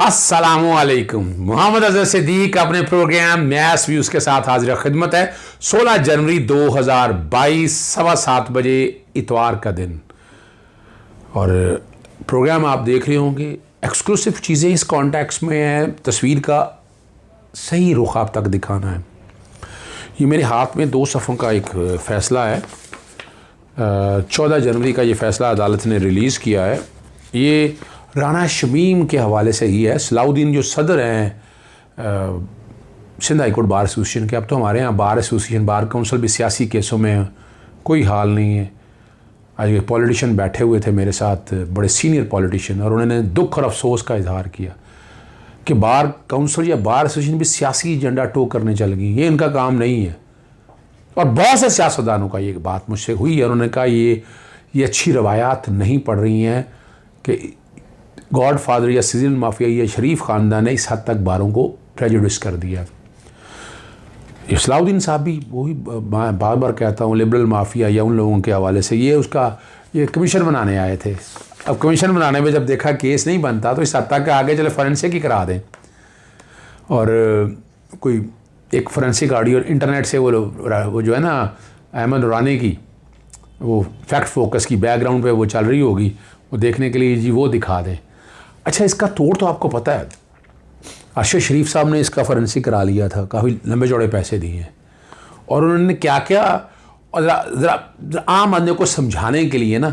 अस्सलामुअलैकुम। मोहम्मद अजहर सिद्दीक अपने programme mess views के साथ हाजिर खिदमत है। 16 जनवरी 2022 7:15 बजे इतवार का दिन, और प्रोग्राम आप देख रहे होंगे। एक्सक्लूसिव चीज़ें इस कॉन्टेक्स्ट में है, तस्वीर का सही रुख आप तक दिखाना है। ये मेरे हाथ में 2 सफ़ों का एक फ़ैसला है। 14 जनवरी का ये फ़ैसला अदालत ने रिलीज़ किया है। ये राना शमीम के हवाले से ही है। सलाउद्दीन जो सदर हैं Sindh high court bar association के, अब तो हमारे यहाँ बार एसोसिएशन बार काउंसिल भी सियासी केसों में कोई हाल नहीं है। आज एक पॉलिटिशियन बैठे हुए थे मेरे साथ, बड़े सीनियर पॉलिटिशियन, और उन्होंने दुख और अफसोस का इजहार किया कि बार काउंसिल या बार एसोसिएशन भी सियासी एजेंडा टो करने चल गई। ये इनका काम नहीं है। और बहुत से सियासतदानों का ये बात मुझसे हुई है। उन्होंने कहा ये अच्छी रवायात नहीं पड़ रही हैं कि गॉड फादर या सीजन माफिया या शरीफ ख़ानदान ने इस हद तक बारों को प्रेजुडिस कर दिया। सलाउद्दीन साहब भी वही बार बार कहता हूँ, लिबरल माफिया या उन लोगों के हवाले से ये कमीशन बनाने आए थे। अब कमीशन बनाने में जब देखा केस नहीं बनता तो इस हद तक आगे चले फॉरेंसिक ही करा दें। और कोई एक फॉरेंसिक ऑडियो इंटरनेट से वो जो है ना अहमद नूरानी की वो फैक्ट फोकस की बैकग्राउंड पे वो चल रही होगी, वो देखने के लिए जी वो दिखा दें। अच्छा, इसका तोड़ तो आपको पता है। अरशद शरीफ साहब ने इसका फॉरेंसिक करा लिया था, काफ़ी लंबे चौड़े पैसे दिए हैं, और उन्होंने क्या क्या, और ज़रा आम आदमी को समझाने के लिए ना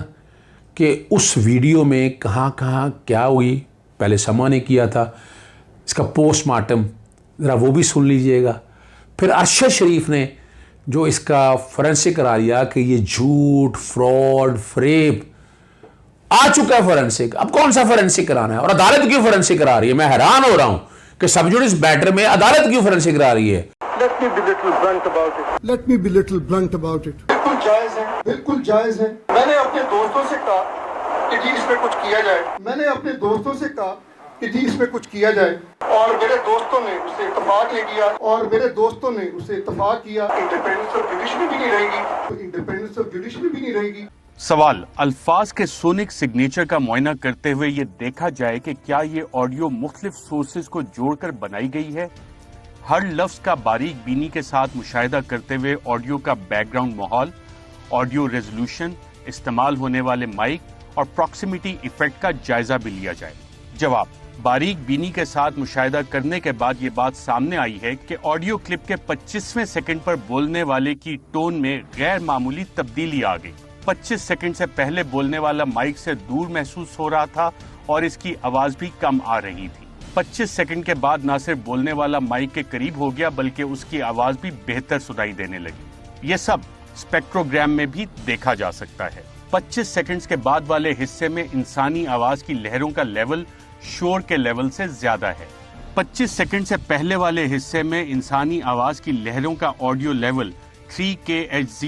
कि उस वीडियो में कहाँ कहाँ क्या हुई, पहले समा ने किया था, इसका पोस्टमार्टम ज़रा वो भी सुन लीजिएगा। फिर अरशद शरीफ ने जो इसका फॉरेंसिक करा लिया कि ये झूठ, फ्रॉड, फ्रेब आ चुका है फॉरेंसिक। अब कौन सा फॉरेंसिक कराना है, और अदालत क्यों फॉरेंसिक करा रही है? मैं हैरान हो रहा हूं कि सब जुडिस बैटर में अदालत क्यों फॉरेंसिक करा रही है। Let me be little blunt about it. Let me be little blunt about it. बिल्कुल जायज है, बिल्कुल जायज है। मैंने अपने दोस्तों से कहा कि जी इस पे कुछ किया जाए, मैंने अपने दोस्तों से कहा कि जी इस पे कुछ किया जाए, और मेरे दोस्तों ने उससे इत्तेफाक नहीं किया, और मेरे दोस्तों ने उससे इत्तेफाक किया। इंडिपेंडेंस ऑफ जुडिशरी भी नहीं रहेगी। तो इंडिपेंडेंस ऑफ जुडिशरी भी नहीं रहेगी। सवाल, अल्फाज के सोनिक सिग्नेचर का मुआयना करते हुए ये देखा जाए कि क्या ये ऑडियो मुख्तलिफ सोर्सेज को जोड़कर बनाई गई है। हर लफ्ज का बारीक बीनी के साथ मुशाहिदा करते हुए ऑडियो का बैकग्राउंड माहौल, ऑडियो रेजोल्यूशन, इस्तेमाल होने वाले माइक और प्रॉक्सिमिटी इफेक्ट का जायजा भी लिया जाए। जवाब, बारीक बीनी के साथ मुशाहिदा करने के बाद ये बात सामने आई है कि ऑडियो क्लिप के 25वें सेकंड पर बोलने वाले की टोन में गैर मामूली तब्दीली आ गई। 25 सेकंड से पहले बोलने वाला माइक से दूर महसूस हो रहा था और इसकी आवाज भी कम आ रही थी। 25 सेकंड के बाद ना सिर्फ बोलने वाला माइक के करीब हो गया बल्कि उसकी आवाज भी बेहतर सुनाई देने लगी। ये सब स्पेक्ट्रोग्राम में भी देखा जा सकता है। 25 सेकंड्स के बाद वाले हिस्से में इंसानी आवाज की लहरों का लेवल शोर के लेवल से ज्यादा है। 25 सेकंड से पहले वाले हिस्से में इंसानी आवाज की लहरों का ऑडियो लेवल 3kHz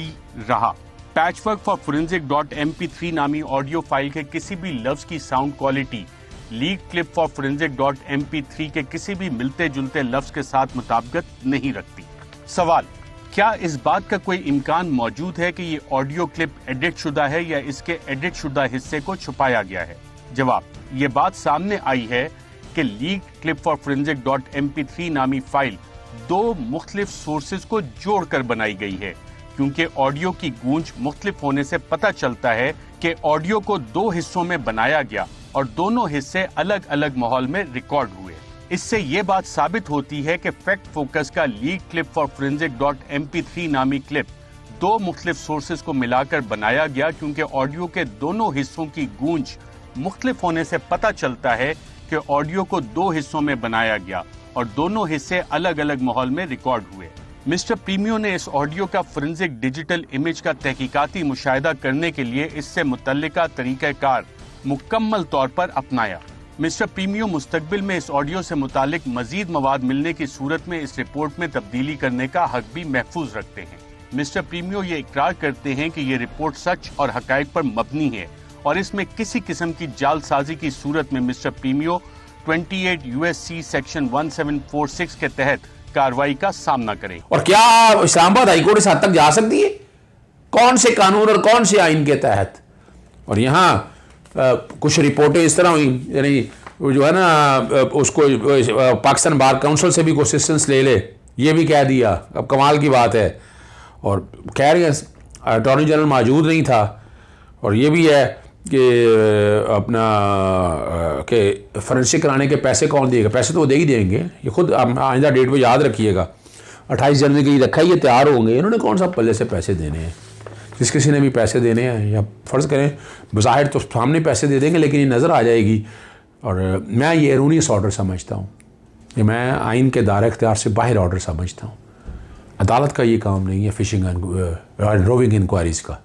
रहा। पैचवर्क फॉर forensic.mp3 नामी ऑडियो फाइल के किसी भी लफ्ज की sound quality lead clip for forensic.mp3 के किसी भी मिलते जुलते लफ्ज के साथ मुताबिकत नहीं रखती। सवाल, क्या इस बात का कोई इम्कान मौजूद है कि ये ऑडियो क्लिप एडिट शुदा है या इसके एडिट शुदा हिस्से को छुपाया गया है? जवाब, ये बात सामने आई है कि लीड क्लिप फॉर forensic.mp3 नामी फाइल 2 मुख्तलिफ सोर्सेज को जोड़कर बनाई गई है, क्योंकि ऑडियो की गूंज मुख्तलिफ होने से पता चलता है कि ऑडियो को 2 हिस्सों में बनाया गया और दोनों हिस्से अलग अलग माहौल में रिकॉर्ड हुए। इससे ये बात साबित होती है कि फैक्ट फोकस का लीड क्लिप फॉर forensic.mp3 नामी क्लिप 2 मुख्तलिफ सोर्सेज को मिलाकर बनाया गया, क्योंकि ऑडियो के दोनों हिस्सों की गूंज मुख्तलिफ होने से पता चलता है कि ऑडियो को 2 हिस्सों में बनाया गया और दोनों हिस्से अलग अलग माहौल में रिकॉर्ड हुए। मिस्टर प्रीमियो ने इस ऑडियो का फोरेंसिक डिजिटल इमेज का तहकीकाती मुशाहिदा करने के लिए इससे मुतल्लिका तरीक़ाकार मुकम्मल तौर पर अपनाया। मिस्टर प्रीमियो मुस्तकबिल में इस ऑडियो से मुतालिक मजीद मवाद मिलने की सूरत में इस रिपोर्ट में तब्दीली करने का हक भी महफूज रखते हैं। मिस्टर प्रीमियो ये इकरार करते हैं कि ये रिपोर्ट सच और हकायक पर मबनी है और इसमें किसी किस्म की जालसाजी की सूरत में मिस्टर प्रीमियो 28 USC सेक्शन 1746 के तहत कार्रवाई का सामना करें। और क्या इस्लामाबाद हाईकोर्ट इस हद तक जा सकती है? कौन से कानून और कौन से आइन के तहत? और यहाँ कुछ रिपोर्टें इस तरह हुई, यानी जो है ना उसको पाकिस्तान बार काउंसिल से भी असिस्टेंस ले ले, ये भी कह दिया। अब कमाल की बात है। और कह रहे हैं अटॉर्नी जनरल मौजूद नहीं था। और ये भी है कि अपना कि फॉरेंसिक कराने के पैसे कौन देगा? पैसे तो वो दे ही देंगे, ये खुद आइंदा डेट पे याद रखिएगा। 28 जनवरी की रखा ही, ये तैयार होंगे। इन्होंने कौन सा पल्ले से पैसे देने हैं? जिस किसी ने भी पैसे देने हैं, या फ़र्ज़ करें बज़ाहिर तो सामने पैसे दे देंगे, लेकिन ये नज़र आ जाएगी। और मैं ये एरोनियस ऑर्डर समझता हूँ, कि मैं आइन के दायरे इख्तियार से बाहर ऑर्डर समझता हूँ। अदालत का ये काम नहीं है फिशिंग रोविंग इंक्वायरीज़ का,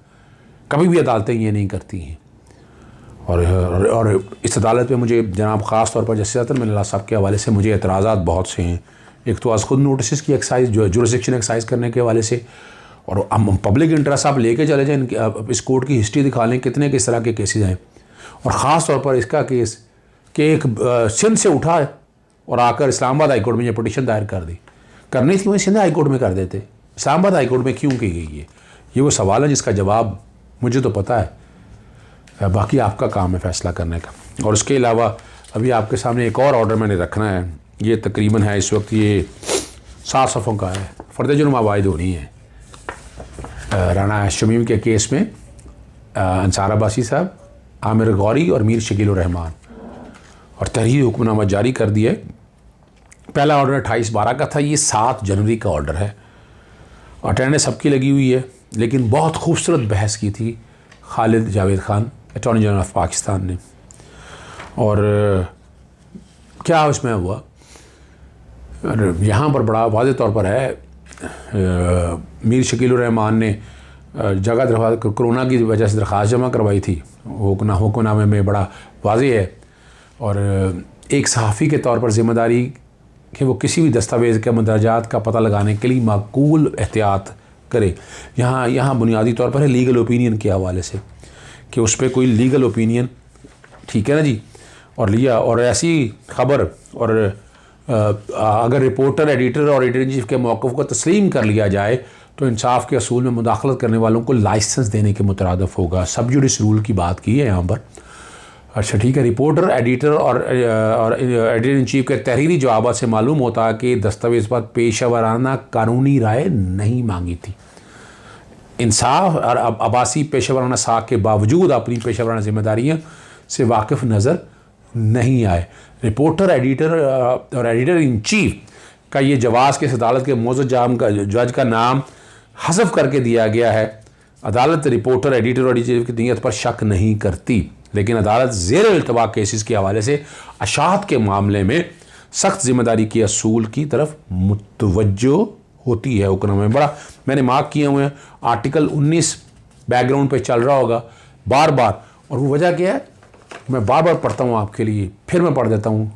कभी भी अदालतें ये नहीं करती हैं। और इस अदालत में मुझे जनाब ख़ास तौर पर जस्टिस अतर मिल्ला साहब के हवाले से मुझे एतराज़ात बहुत से हैं। एक तो आज खुद नोटिस की एक्साइज जुरिस्डिक्शन एक्साइज करने के हवाले से, और पब्लिक इंटरेस्ट आप लेके चले जाएँ, इस कोर्ट की हिस्ट्री दिखा लें कितने किस तरह के केसेज हैं। और ख़ास तौर पर इसका केस कि एक सिंध से उठा है और आकर इस्लामाबाद हाई कोर्ट में ये पटिशन दायर कर दी। करनी थी वहीं सिंध हाई कोर्ट में कर देते, इस्लामाबाद हाई कोर्ट में क्यों की गई है? ये वो सवाल है जिसका जवाब मुझे तो पता है, बाकी आपका काम है फैसला करने का। और उसके अलावा अभी आपके सामने एक और ऑर्डर मैंने रखना है। ये तकरीबन है इस वक्त ये 7 सफ़ों का है। फ़र्द जुर्म आवायद होनी है राना शमीम के केस में अंसार अब्बासी साहब, आमिर गौरी और मीर शकील रहमान, और तहरीर हुक्मनामा जारी कर दिया। पहला ऑर्डर 28/12 का था, ये 7 जनवरी का ऑर्डर है। अटेंडेंस सबकी लगी हुई है, लेकिन बहुत खूबसूरत बहस की थी Khalid Javed Khan attorney general of Pakistan ने। और क्या उसमें हुआ, यहाँ पर बड़ा वाज़ेह तौर पर है, मीर शकील रहमान ने जगह दरख्वास्त कोरोना की वजह से दरख्वास्त जमा करवाई थी, हुक्मनामे में बड़ा वाज़ेह है। और एक सहाफ़ी के तौर पर ज़िम्मेदारी कि वो किसी भी दस्तावेज़ के मंदरजात का पता लगाने के लिए माकूल एहतियात करे। यहाँ बुनियादी तौर पर है लीगल ओपिनियन के हवाले से, कि उस पर कोई लीगल ओपिनियन, ठीक है ना जी, और लिया। और ऐसी ख़बर, और अगर रिपोर्टर, एडिटर और एडिटर इन चीफ के मौक़िफ़ को तस्लीम कर लिया जाए तो इंसाफ के असूल में मुदाखलत करने वालों को लाइसेंस देने के मुतरादिफ होगा। सब जुडिस रूल की बात की है यहाँ पर। अच्छा ठीक है, रिपोर्टर, एडिटर और एडिटर इन चीफ के तहरीरी जवाब से मालूम होता है कि दस्तावेज़ पर पेशेवराना कानूनी राय नहीं मांगी थी। इंसाफ और अब्बासी पेशेवराना साख के बावजूद अपनी पेशेवराना जिम्मेदारियों से वाकिफ़ नज़र नहीं आए। रिपोर्टर, एडिटर और एडिटर इन चीफ का ये जवाज़ कि इस अदालत के मोअज़्ज़ज़ जज का नाम हज़फ करके दिया गया है। अदालत रिपोर्टर, एडिटर और एडिटर की नीयत पर शक नहीं करती, लेकिन अदालत ज़ेर इल्तवा केसेस के हवाले से अशात के मामले में सख्त ज़िम्मेदारी के असूल की तरफ मुतवज्जो होती है। हुक्म में बड़ा मैंने मार्क किए हुए हैं, आर्टिकल 19 बैकग्राउंड पे चल रहा होगा बार बार, और वो वजह क्या है मैं बार बार पढ़ता हूँ आपके लिए, फिर मैं पढ़ देता हूँ।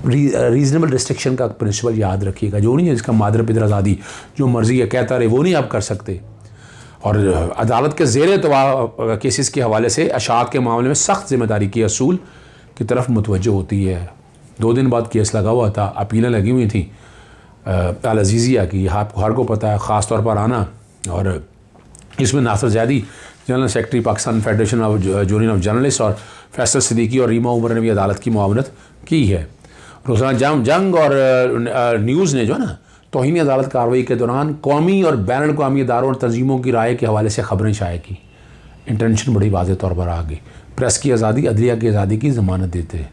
रीजनेबल रिस्ट्रिक्शन का प्रिंसिपल याद रखिएगा, जो नहीं है जिसका मादर पितर आज़ादी, जो मर्जी है कहता रहे, वो नहीं आप कर सकते। और अदालत के ज़ेर इल्तवा केसेस के हवाले से अशात के मामले में सख्त ज़िम्मेदारी के असूल की तरफ मुतवज्जो होती है। 2 दिन बाद केस लगा हुआ था, अपीलें लगी हुई थी अल अज़ीज़िया की, आपको हर को पता है, ख़ास तौर पर आना। और इसमें Nasir Zaidi general secretary Pakistan federation of union of journalist और फैसल सिद्दीकी और रीमा उमर ने भी अदालत की मुआवनत की है। रोज़ाना जंग और न्यूज़ ने जो है ना तौहीन अदालत कार्रवाई के दौरान कौमी और बैन अवी इदारों और तंजीमों की राय के हवाले से ख़बरें शाये की। इंटेंशन बड़ी वाज़ेह तौर पर आ गई। प्रेस की आज़ादी अदलिया की आज़ादी की ज़मानत देते हैं।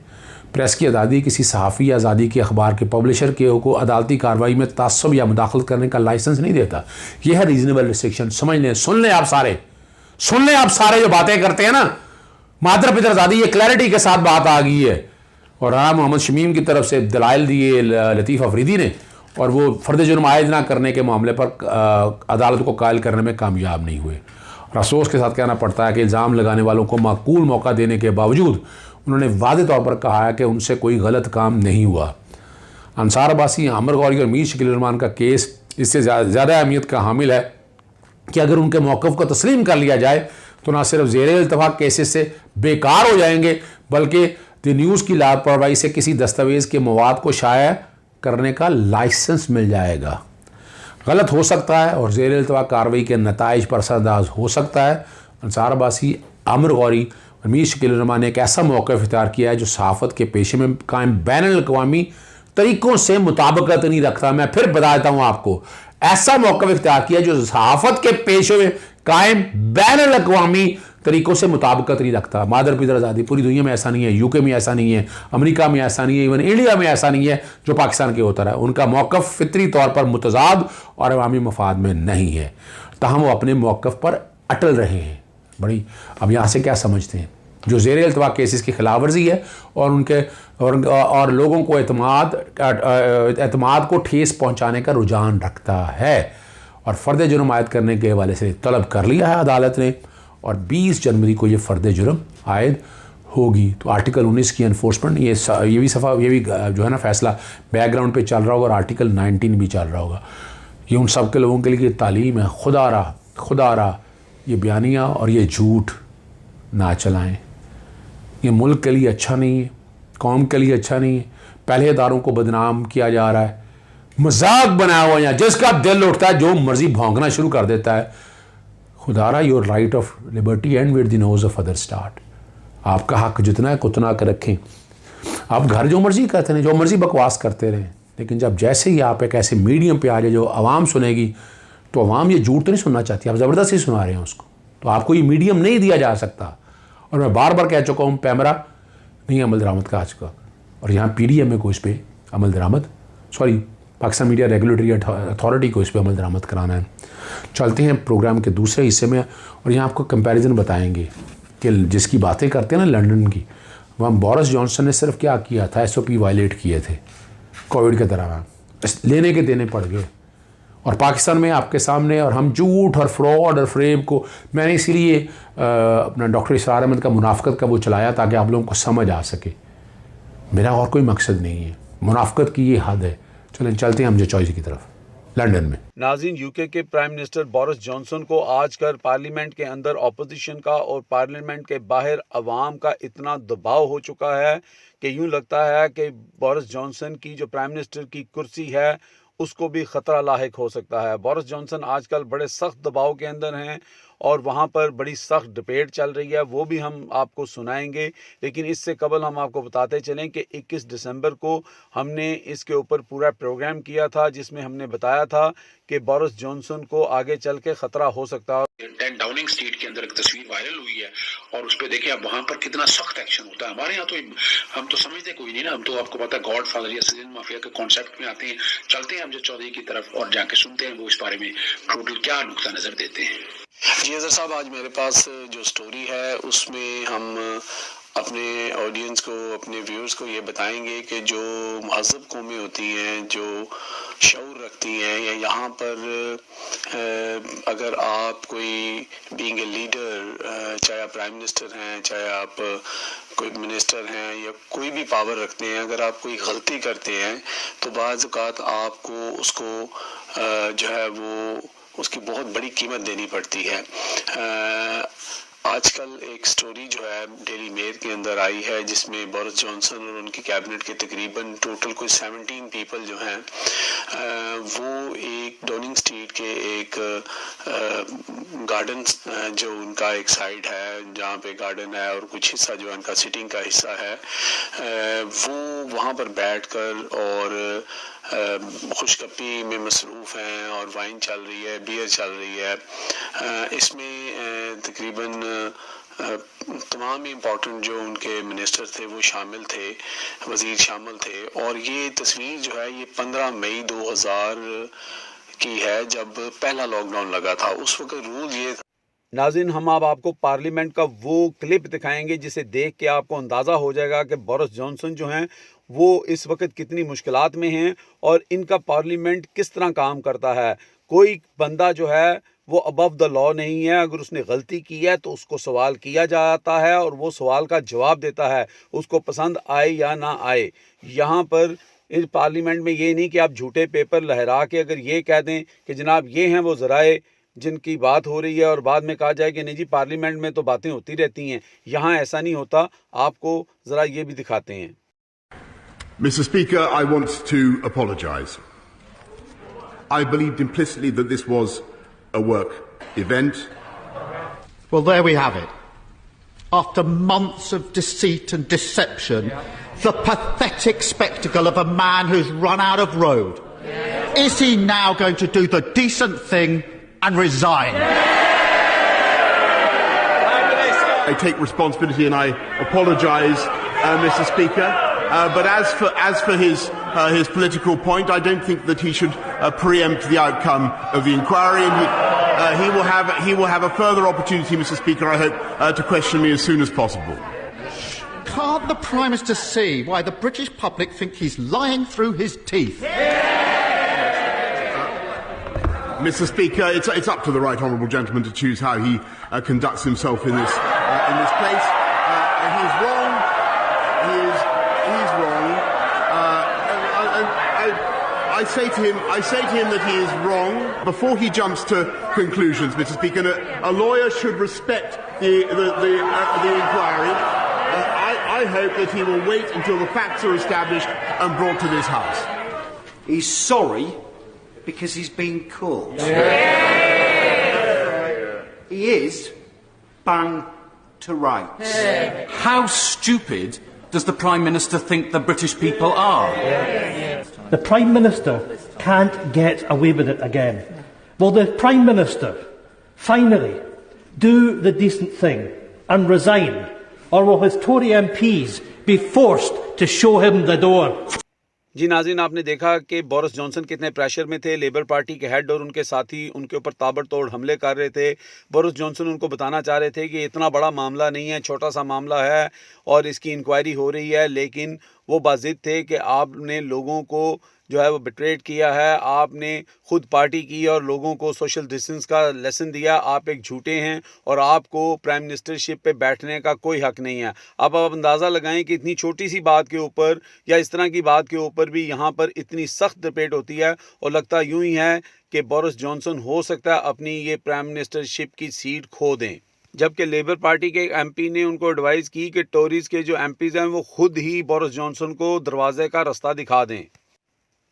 प्रेस की आज़ादी किसी सहाफ़ी या आज़ादी के अखबार के पब्लिशर के को अदालती कार्रवाई में तासुब या मुदाखलत करने का लाइसेंस नहीं देता। यह है रीजनेबल रिस्ट्रिक्शन। समझ लें, सुन लें आप सारे जो बातें करते हैं ना, मादर पितर आज़ादी, ये क्लैरिटी के साथ बात आ गई है। और राना मोहम्मद शमीम की तरफ से दलाइल दिए लतीफ़ अफरीदी ने, और वो फ़र्द जुर्म आयद ना करने के मामले पर अदालत को कायल करने में कामयाब नहीं हुए। और अफसोस के साथ कहना पड़ता है कि इल्ज़ाम लगाने वालों को माकूल मौका देने के बावजूद उन्होंने वाज़ेह तौर पर कहा है कि उनसे कोई गलत काम नहीं हुआ। अंसार अब्बासी, आमिर गौरी और मीर शकील रहमान का केस इससे ज़्यादा अहमियत का हामिल है कि अगर उनके मौक़िफ़ को तस्लीम कर लिया जाए तो ना सिर्फ ज़ेर इल्तफ़ाक़ केसेस से बेकार हो जाएंगे, बल्कि द न्यूज़ की लापरवाही से किसी दस्तावेज़ के मवाद को शाया करने का लाइसेंस मिल जाएगा। गलत हो सकता है और ज़ेर इल्तवा कार्रवाई के नताइज पर असरअंदाज हो सकता है। अंसार अब्बासी, आमिर गौरी, रमीश शकील उर-रहमान ने एक ऐसा मौक़िफ़ इख्तियार किया है जो सहाफ़त के पेशे में कायम बैनुल-अक़वामी तरीक़ों से मुताबिकत नहीं रखता। मैं फिर बता देता हूँ आपको, ऐसा मौक़िफ़ इख्तियार किया जो सहाफ़त के पेशे में कायम बैनुल-अक़वामी तरीक़ों से मुताबिकत नहीं रखता। मादर पिदर आज़ादी पूरी दुनिया में ऐसा नहीं है, यूके में ऐसा नहीं है, अमेरिका में ऐसा नहीं है, इवन इंडिया में ऐसा नहीं है जो पाकिस्तान के होता है। उनका मौक़िफ़ फ़ितरी तौर पर मुतज़ाद और अवामी मफाद में नहीं है, ताहम वो अपने मौक़िफ़ पर अटल रहे हैं। बड़ी अब यहाँ से क्या समझते हैं, जो ज़ेर इल्तवा केसेस की खिलाफ वर्जी है और उनके और लोगों को एतमाद को ठेस पहुँचाने का रुझान रखता है, और फ़र्द जुर्म आयद करने के हवाले से तलब कर लिया है अदालत ने, और 20 जनवरी को ये फ़र्द जुर्म आयद होगी। तो आर्टिकल 19 की एनफोर्समेंट ये भी जो है ना फैसला बैकग्राउंड पे चल रहा होगा, और आर्टिकल 19 भी चल रहा होगा। ये उन सब के लोगों के लिए तालीम है, खुदा रहा ये बयानियाँ और ये झूठ ना चलाएं। ये मुल्क के लिए अच्छा नहीं है, कौम के लिए अच्छा नहीं है। पहले इदारों को बदनाम किया जा रहा है, मजाक बनाया हुआ, यहाँ जिसका दिल उठता है जो मर्जी भौंकना शुरू कर देता है। खुदारा your right of liberty and with the nose of other start. आपका हक जितना है उतना कर रखें। आप घर जो मर्जी करते रहें, जो मर्जी बकवास करते रहें, लेकिन जब जैसे ही आप एक ऐसे मीडियम पे आ जाए जो आवाम सुनेगी, तो आवाम ये झूठ तो नहीं सुनना चाहती, आप ज़बरदस्ती सुना रहे हैं उसको। तो आपको ये मीडियम नहीं दिया जा सकता। और मैं बार बार कह चुका हूँ, पैमरा नहीं अमल दरामद का आज का, और यहाँ PDMA को इस पर अमल दरामद, पाकिस्तान मीडिया रेगुलेटरी अथॉरिटी को इस पर अमल दरामद कराना है। चलते हैं प्रोग्राम के दूसरे हिस्से में, और यहाँ आपको कंपैरिजन बताएंगे कि जिसकी बातें करते हैं ना लंदन की, वहाँ बोरिस जॉनसन ने सिर्फ क्या किया था, SOP वायलेट किए थे कोविड के दौरान, लेने के देने पड़ गए। और पाकिस्तान में आपके सामने, और हम झूठ और फ्रॉड और फ्रेब को, मैंने इसीलिए अपना डॉक्टर इसरार अहमद का मुनाफकत का वो चलाया ताकि आप लोगों को समझ आ सके। मेरा और कोई मकसद नहीं है, मुनाफकत की ये हद है। चलें चलते हैं हम जो चॉइस की तरफ लंदन में। नाज़रीन, यूके के प्राइम मिनिस्टर बोरिस जॉनसन को आजकल पार्लियामेंट के अंदर अपोजिशन का और पार्लियामेंट के बाहर अवाम का इतना दबाव हो चुका है कि यूँ लगता है कि बोरिस जॉनसन की जो प्राइम मिनिस्टर की कुर्सी है उसको भी ख़तरा लाहिक हो सकता है। बोरिस जॉनसन आजकल बड़े सख्त दबाव के अंदर हैं और वहाँ पर बड़ी सख्त डिबेट चल रही है, वो भी हम आपको सुनाएंगे। लेकिन इससे कबल हम आपको बताते चलें कि 21 दिसंबर को हमने इसके ऊपर पूरा प्रोग्राम किया था, जिसमें हमने बताया था कि बोरिस जॉनसन को आगे चल के ख़तरा हो सकता है। 10 डाउनिंग स्ट्रीट के अंदर एक तस्वीर वायरल हुई है, और उस पर देखिए आप वहाँ पर कितना सख्त एक्शन होता है। हमारे यहाँ तो हम तो समझते कोई नहीं ना, हम तो आपको पता गॉड फादर या सिजन माफिया के कॉन्सेप्ट में आते हैं। चलते हैं अमजद चौधरी की तरफ और जाके सुनते हैं वो इस बारे में टोटल क्या नुक्ता नजर देते हैं। जी अजहर साहब, आज मेरे पास जो स्टोरी है उसमें हम अपने ऑडियंस को, अपने व्यूअर्स को ये बताएंगे कि जो महज़ब कौमें होती हैं, जो शऊर रखती हैं, या यहाँ पर अगर आप कोई बीइंग ए लीडर, चाहे आप प्राइम मिनिस्टर हैं, चाहे आप कोई मिनिस्टर हैं, या कोई भी पावर रखते हैं, अगर आप कोई गलती करते हैं तो बाज़ औक़ात आपको उसको जो है वो उसकी बहुत बड़ी कीमत देनी पड़ती है। आजकल एक स्टोरी जो है डेली मेल के अंदर आई है, जिसमें बोरिस जॉनसन और उनकी कैबिनेट के तकरीबन टोटल कोई 17 पीपल जो हैं वो एक डाउनिंग स्ट्रीट के एक गार्डन, जो उनका एक साइड है जहाँ पे गार्डन है और कुछ हिस्सा जो उनका सिटिंग का हिस्सा है, वो वहाँ पर बैठकर और खुशगप्पी में मसरूफ़ हैं, और वाइन चल रही है, बियर चल रही है। इसमें तकरीबन तमाम ही इम्पोर्टेंट जो उनके मिनिस्टर थे वो शामिल थे, वज़ीर शामिल थे। और ये तस्वीर जो है ये 15 मई 2000 की है, जब पहला लॉकडाउन लगा था। उस वक्त रूल ये था। नाज़रीन, हम अब आपको पार्लियामेंट का वो क्लिप दिखाएंगे जिसे देख के आपको अंदाज़ा हो जाएगा कि बोरिस जॉनसन जो हैं वो इस वक्त कितनी मुश्किलात में हैं और इनका पार्लियामेंट किस तरह काम करता है। कोई बंदा जो है वो अबव द लॉ नहीं है। अगर उसने गलती की है तो उसको सवाल किया जाता है और वो सवाल का जवाब देता है, उसको पसंद आए या ना आए। यहाँ पर इस पार्लियामेंट में ये नहीं कि आप झूठे पेपर लहरा के अगर ये कह दें कि जनाब ये हैं वो ज़राए जिनकी बात हो रही है, और बाद में कहा जाए कि नहीं जी पार्लियामेंट में तो बातें होती रहती हैं। यहाँ ऐसा नहीं होता। आपको ज़रा ये भी दिखाते हैं। Mr. Speaker, I want to apologise. I believed implicitly that this was a work event. Well, there we have it. after months of deceit and deception, the pathetic spectacle of a man who's run out of road. Is he now going to do the decent thing and resign? I take responsibility and I apologise, Mr. Speaker. But as for his political point, I don't think that he should preempt the outcome of the inquiry, and he will have a further opportunity, Mr. Speaker, I hope, to question me as soon as possible. Can't the Prime Minister see why the British public think he's lying through his teeth? Mr. Speaker, it's up to the right honourable gentleman to choose how he conducts himself in this place. He's wrong. He's wrong. I say to him that he is wrong before he jumps to conclusions, Mr. Speaker. A lawyer should respect the inquiry. I hope that he will wait until the facts are established and brought to this House. He's sorry because he's been caught. He is bang to rights. How stupid does the Prime Minister think the British people are? The Prime Minister can't get away with it again. Will the Prime Minister finally do the decent thing and resign, or will his Tory MPs be forced to show him the door? जी नाज़रीन, आपने देखा कि Boris Johnson कितने pressure में थे। Labour party के head और उनके साथी उनके ऊपर ताबड़तोड़ हमले कर रहे थे। बोरिस जॉनसन उनको बताना चाह रहे थे कि इतना बड़ा मामला नहीं है, छोटा सा मामला है और इसकी इंक्वायरी हो रही है, लेकिन वो बाज़िद थे कि आपने लोगों को जो है वो बिट्रेट किया है, आपने खुद पार्टी की और लोगों को सोशल डिस्टेंस का लेसन दिया, आप एक झूठे हैं और आपको प्राइम मिनिस्टरशिप पे बैठने का कोई हक नहीं है। अब आप अंदाज़ा लगाएं कि इतनी छोटी सी बात के ऊपर या इस तरह की बात के ऊपर भी यहाँ पर इतनी सख्त डिबेट होती है और लगता यूँ ही है कि बोरिस जॉनसन हो सकता है अपनी ये प्राइम मिनिस्टरशिप की सीट खो दें। जबकि लेबर पार्टी के एक एमपी ने उनको एडवाइस की कि टोरीज़ के जो एमपीज़ हैं वो खुद ही बोरिस जॉनसन को दरवाजे का रास्ता दिखा दें।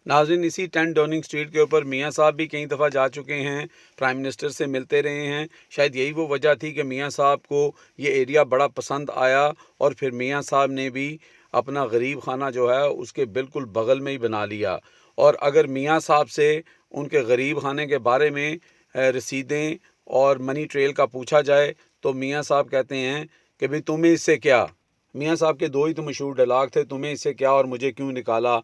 नाज़रीन, इसी 10 डाउनिंग स्ट्रीट के ऊपर मियाँ साहब भी कई दफ़ा जा चुके हैं, प्राइम मिनिस्टर से मिलते रहे हैं। शायद यही वो वजह थी कि मियाँ साहब को ये एरिया बड़ा पसंद आया और फिर मियाँ साहब ने भी अपना गरीब खाना जो है उसके बिल्कुल बगल में ही बना लिया। और अगर मियाँ साहब से उनके गरीब खाने के बारे में रसीदें और मनी ट्रेल का पूछा जाए तो मियाँ साहब कहते हैं कि भाई तुम्हें इससे क्या। मियाँ साहब के दो ही तो मशहूर डायलॉग थे, तुम्हें इससे क्या और मुझे क्यों निकाला।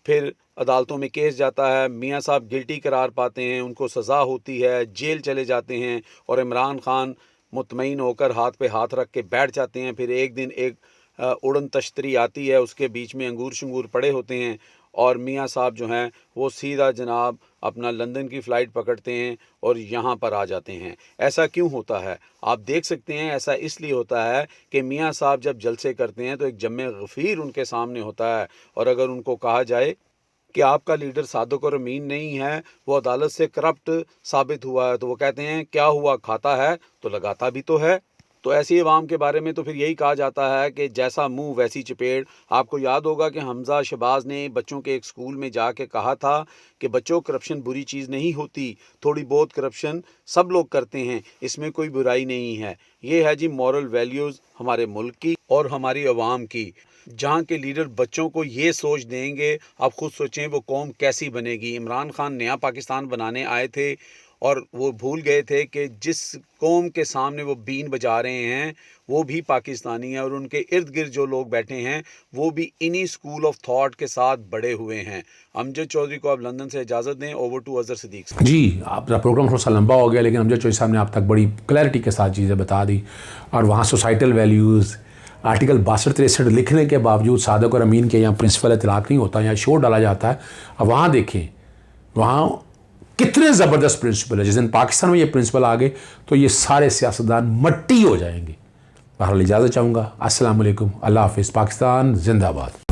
फिर अदालतों में केस जाता है, मियाँ साहब गिल्टी करार पाते हैं, उनको सज़ा होती है, जेल चले जाते हैं और इमरान खान मुतमईन होकर हाथ पे हाथ रख के बैठ जाते हैं। फिर एक दिन एक उड़न तश्तरी आती है, उसके बीच में अंगूर शंगूर पड़े होते हैं और मियाँ साहब जो हैं वो सीधा जनाब अपना लंदन की फ़्लाइट पकड़ते हैं और यहाँ पर आ जाते हैं। ऐसा क्यों होता है आप देख सकते हैं। ऐसा इसलिए होता है कि मियाँ साहब जब जलसे करते हैं तो एक जम्मे गफ़ीर उनके सामने होता है और अगर उनको कहा जाए कि आपका लीडर सादिक और अमीन नहीं है, वो अदालत से करप्ट साबित हुआ है, तो वो कहते हैं क्या हुआ, खाता है तो लगाता भी तो है। तो ऐसी अवाम के बारे में तो फिर यही कहा जाता है कि जैसा मुंह वैसी चपेट। आपको याद होगा कि हमजा शहबाज ने बच्चों के एक स्कूल में जाके कहा था कि बच्चों करप्शन बुरी चीज़ नहीं होती, थोड़ी बहुत करप्शन सब लोग करते हैं, इसमें कोई बुराई नहीं है। ये है जी मॉरल वैल्यूज़ हमारे मुल्क की और हमारी अवाम की। जहाँ के लीडर बच्चों को ये सोच देंगे, आप खुद सोचें वो कौम कैसी बनेगी। इमरान खान नया पाकिस्तान बनाने आए थे और वो भूल गए थे कि जिस कौम के सामने वो बीन बजा रहे हैं वो भी पाकिस्तानी है और उनके इर्द गिर्द जो लोग बैठे हैं वो भी इन्हीं स्कूल ऑफ थॉट के साथ बड़े हुए हैं। अमजद चौधरी को आप लंदन से इजाज़त दें। ओवर टू अजहर सिद्दीक जी। आपका प्रोग्राम थोड़ा सा लंबा हो गया लेकिन अमजद चौधरी साहब ने आप तक बड़ी क्लैरिटी के साथ चीज़ें बता दी और वहाँ सोसाइटल वैल्यूज़ आर्टिकल 62-63 लिखने के बावजूद सादिक और अमीन के यहाँ प्रिंसिपल इतलाक़ नहीं होता, यहाँ शोर डाला जाता है। अब वहाँ देखें वहाँ कितने ज़बरदस्त प्रिंसिपल है। जिस दिन पाकिस्तान में ये प्रिंसिपल आ गए तो ये सारे सियासतदान मट्टी हो जाएंगे। बहरहाल इजाज़त चाहूँगा। अस्सलाम वालेकुम, अल्लाह हाफ़िज़, पाकिस्तान जिंदाबाद।